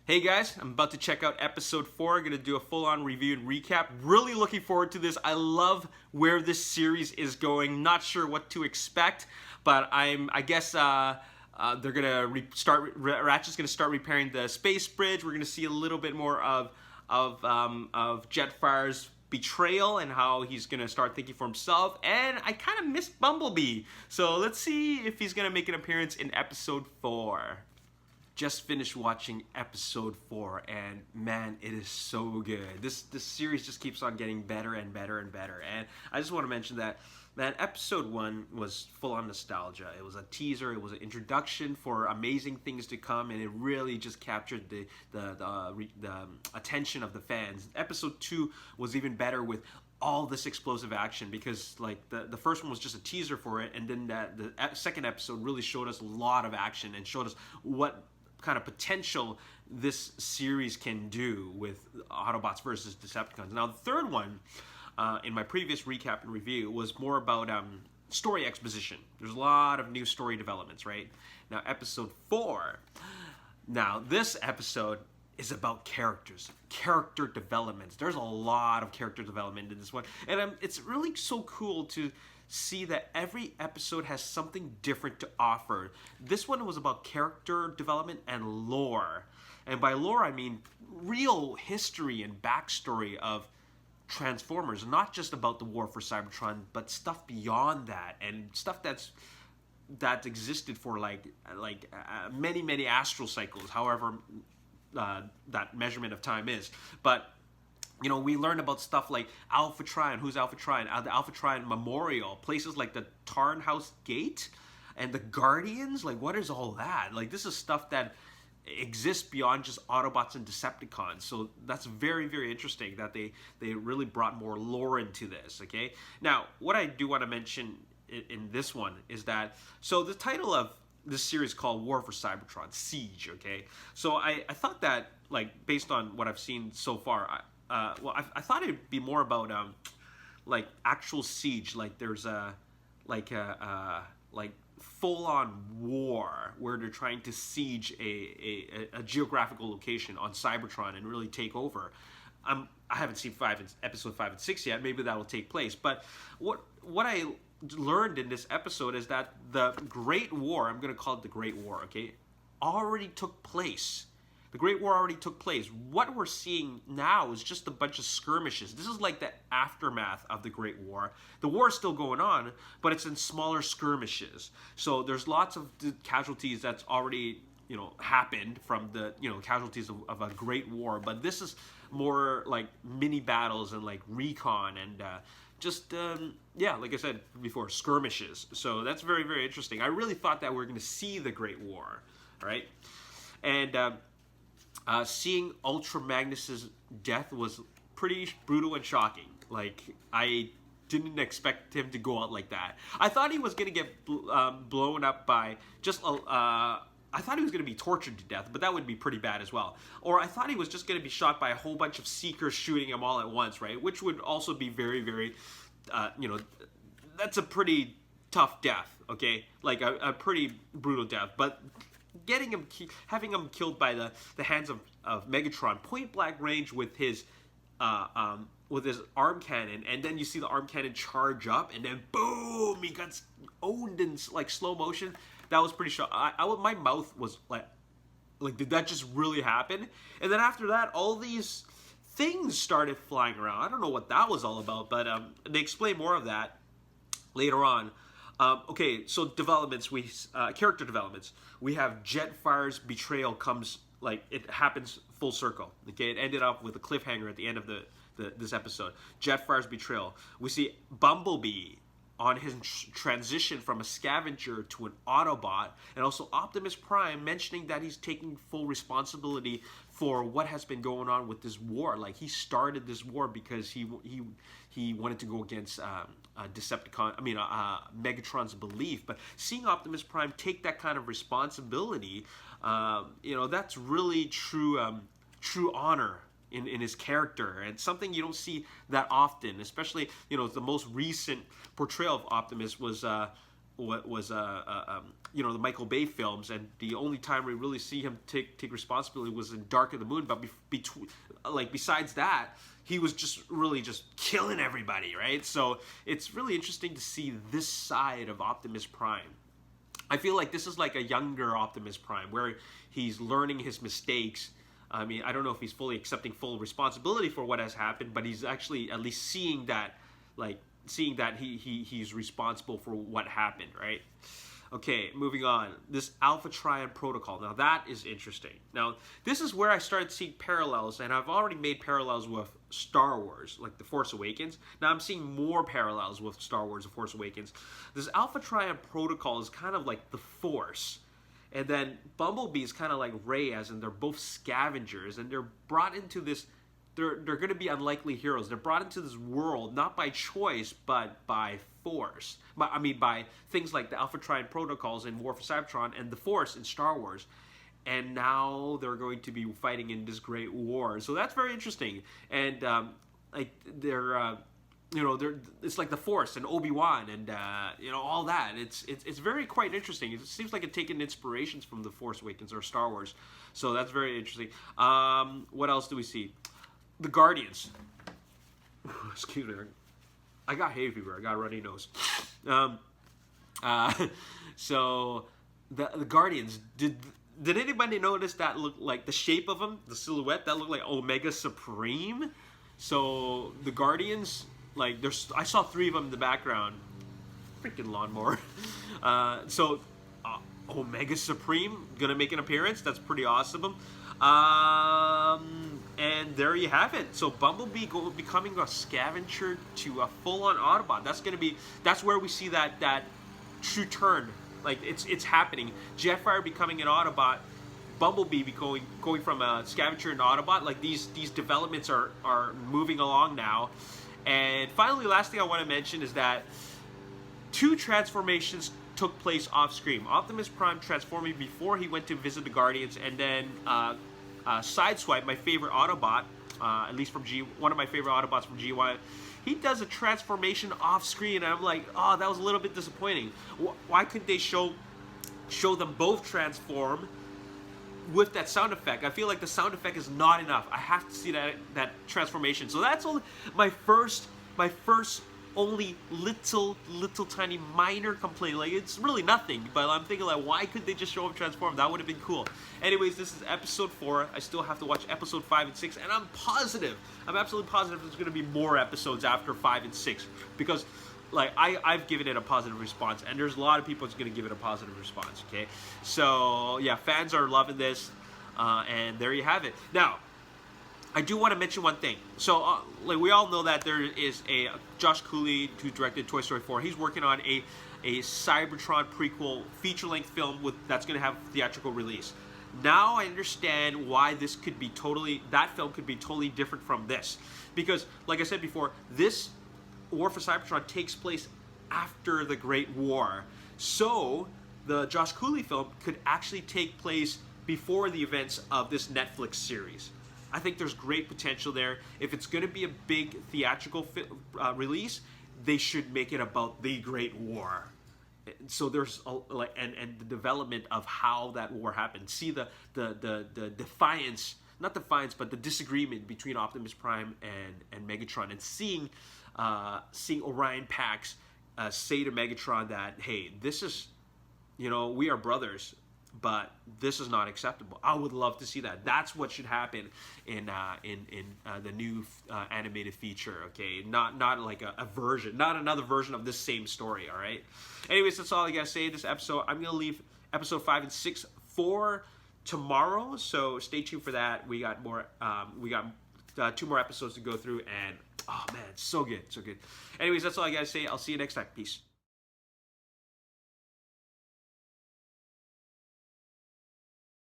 Hey guys, I'm about to check out episode 4. I'm going to do a full-on review and recap. Really looking forward to this. I love where this series is going. Not sure what to expect, but I guess they're going to Ratchet's going to start repairing the space bridge. We're going to see a little bit more of Jetfire's betrayal and how he's going to start thinking for himself. And I kind of missed Bumblebee. So let's see if he's going to make an appearance in episode 4. Just finished watching episode 4 and man, it is so good. This series just keeps on getting better and better and better. And I just want to mention that, man, episode 1 was full on nostalgia. It was a teaser, it was an introduction for amazing things to come, and it really just captured the attention of the fans. Episode 2 was even better with all this explosive action because like the first one was just a teaser for it, and then the second episode really showed us a lot of action and showed us what kind of potential this series can do with Autobots versus Decepticons. Now the third one, in my previous recap and review, was more about story exposition. There's a lot of new story developments, right? Now episode 4, now this episode is about characters, character developments. There's a lot of character development in this one, and it's really so cool to see that every episode has something different to offer. This one was about character development and lore. And by lore, I mean real history and backstory of Transformers, not just about the war for Cybertron, but stuff beyond that and stuff that existed for many astral cycles, however that measurement of time is. But you know, we learned about stuff like Alpha Triad. Who's Alpha Triad? The Alpha Triad Memorial. Places like the Tarn House Gate and the Guardians. Like, what is all that? Like, this is stuff that exists beyond just Autobots and Decepticons. So that's very, very interesting that they really brought more lore into this, okay? Now, what I do want to mention in this one is that, so the title of this series called War for Cybertron, Siege, okay? So I thought that, like, based on what I've seen so far, I thought it'd be more about like actual siege, like there's a full-on war where they're trying to siege a geographical location on Cybertron and really take over. I haven't seen episode 5 and 6 yet. Maybe that will take place. But what I learned in this episode is that the Great War, I'm going to call it the Great War, okay, already took place. The Great War already took place. What we're seeing now is just a bunch of skirmishes. This is like the aftermath of the Great War. The war is still going on, but it's in smaller skirmishes. So there's lots of casualties that's already, you know, happened from the, you know, casualties of a Great War. But this is more like mini battles and like recon and yeah, like I said before, skirmishes. So that's very, very interesting. I really thought that we were going to see the Great War, right? And seeing Ultra Magnus's death was pretty brutal and shocking. Like, I didn't expect him to go out like that. I thought he was going to get blown up by just I thought he was going to be tortured to death, but that would be pretty bad as well. Or I thought he was just going to be shot by a whole bunch of Seekers shooting him all at once, right? Which would also be very, very, you know, that's a pretty tough death, okay? Like a pretty brutal death. But having him killed by the hands of Megatron, point blank range with his arm cannon, and then you see the arm cannon charge up, and then boom, he got owned in like slow motion. That was pretty shocking. My mouth was like, did that just really happen? And then after that, all these things started flying around. I don't know what that was all about, but they explain more of that later on. Okay, so developments, character developments. We have Jetfire's betrayal comes, like, it happens full circle. Okay, it ended up with a cliffhanger at the end of this episode. Jetfire's betrayal. We see Bumblebee on his transition from a scavenger to an Autobot, and also Optimus Prime mentioning that he's taking full responsibility for what has been going on with this war. Like, he started this war because he wanted to go against Megatron's belief. But seeing Optimus Prime take that kind of responsibility, you know, that's really true honor in his character, and something you don't see that often. Especially, you know, the most recent portrayal of Optimus was what was you know, the Michael Bay films, and the only time we really see him take responsibility was in Dark of the Moon. But besides that, he was just really just killing everybody, right? So it's really interesting to see this side of Optimus Prime. I feel like this is like a younger Optimus Prime, where he's learning his mistakes. I mean, I don't know if he's fully accepting full responsibility for what has happened, but he's actually at least seeing that, like, he's responsible for what happened, right? Okay, moving on. This Alpha Triad protocol. Now that is interesting. Now this is where I started seeing parallels, and I've already made parallels with Star Wars, like The Force Awakens. Now I'm seeing more parallels with Star Wars, The Force Awakens. This Alpha Triad protocol is kind of like the Force. And then Bumblebee is kind of like Rey, as in they're both scavengers, and they're brought into this, they're going to be unlikely heroes. They're brought into this world, not by choice, but by force. I mean, by things like the Alpha Triad protocols in War for Cybertron and the Force in Star Wars. And now they're going to be fighting in this great war. So that's very interesting. And like they're, you know, it's like the Force and Obi-Wan and you know, all that. It's very quite interesting. It seems like it's taken inspirations from the Force Awakens or Star Wars. So that's very interesting. What else do we see? The Guardians. Excuse me. I got hay fever. I got a runny nose. So the Guardians. Did anybody notice that look like the shape of them, the silhouette that looked like Omega Supreme? So the Guardians, like I saw 3 of them in the background. Freaking lawnmower. So Omega Supreme gonna make an appearance. That's pretty awesome. And there you have it. So Bumblebee becoming a scavenger to a full-on Autobot. That's where we see that true turn. Like it's happening. Jetfire becoming an Autobot. Bumblebee going from a scavenger to Autobot. Like these developments are moving along now. And finally, last thing I want to mention is that 2 transformations took place off screen. Optimus Prime transforming before he went to visit the Guardians, and then Sideswipe, my favorite Autobot, at least from one of my favorite Autobots from GY, he does a transformation off screen, and I'm like, oh, that was a little bit disappointing. Why couldn't they show them both transform with that sound effect? I feel like the sound effect is not enough. I have to see that transformation. So that's only my first only little tiny minor complaint. Like, it's really nothing, but I'm thinking, like, why could they just show up transform? That would have been cool. Anyways, this is episode 4. I still have to watch episode 5 and 6, and I'm absolutely positive there's going to be more episodes after 5 and 6, because like I've given it a positive response, and there's a lot of people that's going to give it a positive response. Okay, so yeah, fans are loving this, and there you have it. Now, I do want to mention one thing. So, like, we all know that there is a Josh Cooley, who directed Toy Story 4. He's working on a Cybertron prequel feature-length film that's going to have theatrical release. Now I understand why that film could be totally different from this, because, like I said before, this War for Cybertron takes place after the Great War. So the Josh Cooley film could actually take place before the events of this Netflix series. I think there's great potential there. If it's going to be a big theatrical release, they should make it about the Great War. So there's and the development of how that war happened. See the defiance, not defiance, but the disagreement between Optimus Prime and Megatron, and seeing Orion Pax say to Megatron that, hey, this is, you know, we are brothers, but this is not acceptable. I would love to see that. That's what should happen in the new animated feature. Okay, not like a version, not another version of this same story. All right. Anyways, that's all I gotta say. This episode, I'm gonna leave episode 5 and 6 for tomorrow. So stay tuned for that. We got more. We got 2 more episodes to go through, and oh man, it's so good, so good. Anyways, that's all I gotta say. I'll see you next time. Peace.